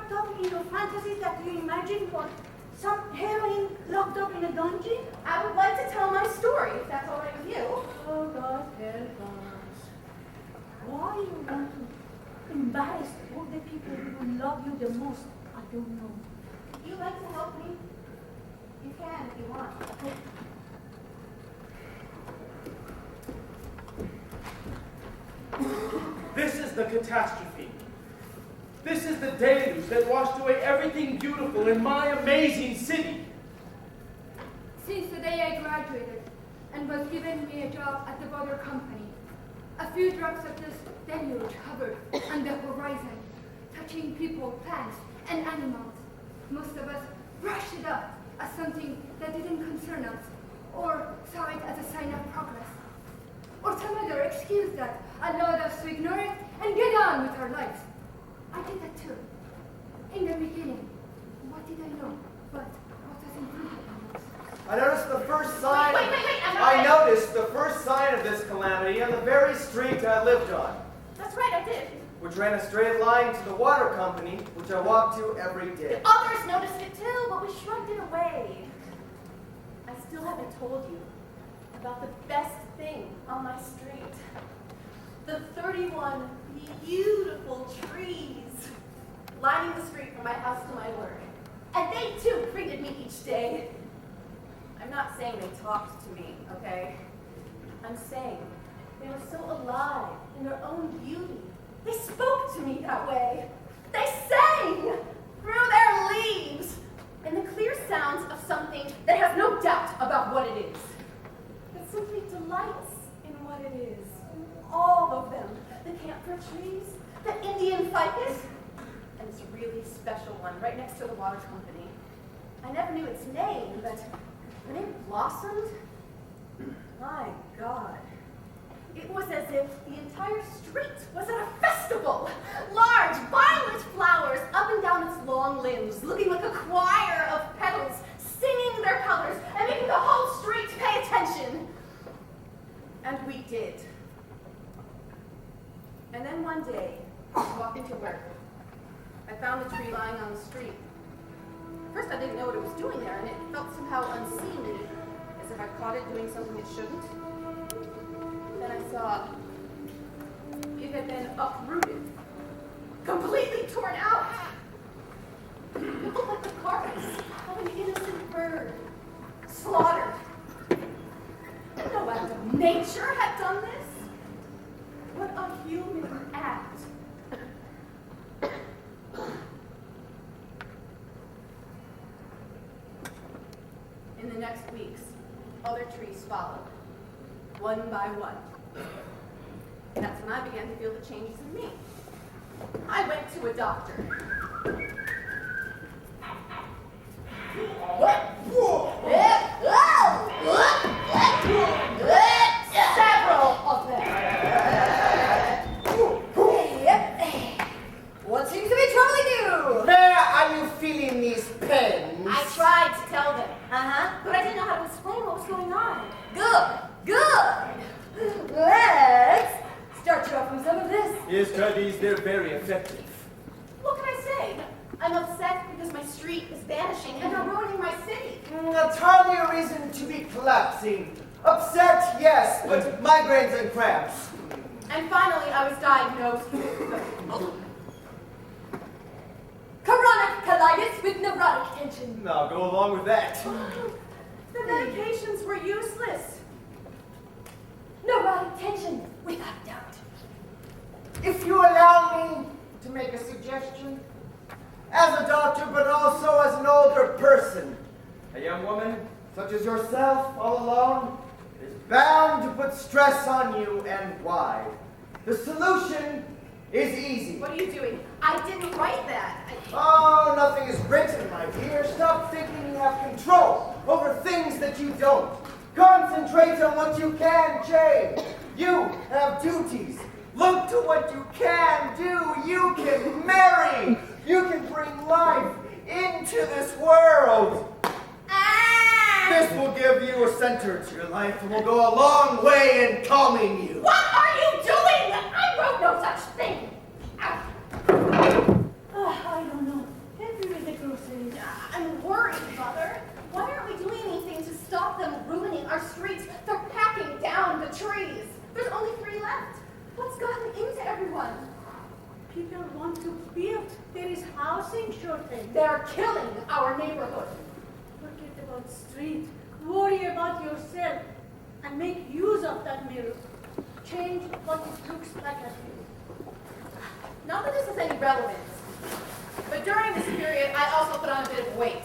wrapped up in the fantasies that you imagine for some heroine locked up in a dungeon? I would like to tell my story, if that's all right with you. Oh, God help us. Why you want to embarrass all the people who love you the most? I don't know. If you'd like to help me, you can if you want. This is the catastrophe. This is the deluge that washed away everything beautiful in my amazing city. Since the day I graduated and was given me a job at the water company, a few drops of this deluge hovered on the horizon, touching people, plants, and animals. Most of us brushed it off as something that didn't concern us, or saw it as a sign of progress, or some other excuse that allowed us to ignore it and get on with our lives. I did that too. In the beginning, what did I know? But what was included in us? I noticed the first sign. Wait, I noticed the first sign of this calamity on the very street I lived on, That's right, I did. which ran a straight line to the water company, which I walked to every day. Others noticed it too, but we shrugged it away. I still haven't told you about the best thing on my street. The 31 beautiful trees lining the street from my house to my work. And they too greeted me each day. I'm not saying they talked to me, okay? I'm saying they were so alive in their own beauty. They spoke to me that way. They sang through their leaves in the clear sounds of something that has no doubt about what it is. It simply delights in what it is. All of them. The camphor trees, the Indian ficus, and this really special one right next to the water company. I never knew its name, but when it blossomed, my God. It was as if the entire street was at a festival. Large, violet flowers up and down its long limbs, looking like a choir of petals, singing their colors and making the whole street pay attention. And we did. And then one day, walking to work, I found the tree lying on the street. First, I didn't know what it was doing there, and it felt somehow unseemly, as if I caught it doing something it shouldn't. Then I saw it had been uprooted, completely torn out. It looked like the carcass of an innocent bird, slaughtered. No act of nature had done this. What a human act. In the next weeks, other trees followed, one by one. That's when I began to feel the changes in me. I went to a doctor. Several of them. What seems to be troubling you? Where are you feeling these pains? I tried to tell them, Uh-huh. but I didn't know how to explain what was going on. Good. Let's start you off with some of this. Yes, studies, they're very effective. What can I say? I'm upset because my street is vanishing and they're ruining my city. That's hardly a reason to be collapsing. Upset, yes, but migraines and cramps. And finally, I was diagnosed with Chronic colitis with neurotic tension. I'll go along with that. the medications were useless. Neurotic tension, without doubt. If you allow me to make a suggestion, as a doctor, but also as an older person, a young woman such as yourself, all alone, is bound to put stress on you, and why? The solution is easy. What are you doing? I didn't write that. Oh, nothing is written, my dear. Stop thinking you have control over things that you don't. Concentrate on what you can change. You have duties. Look to what you can do. You can marry. You can bring life into this world. This will give you a center to your life and will go a long way in calming you. What are you doing? I wrote no such thing. I don't know. people want to build. There is housing shortage. They're killing our neighborhood. Forget about street. Worry about yourself and make use of that mirror. Change what it looks like at you. Not that this has any relevance, but during this period, I also put on a bit of weight.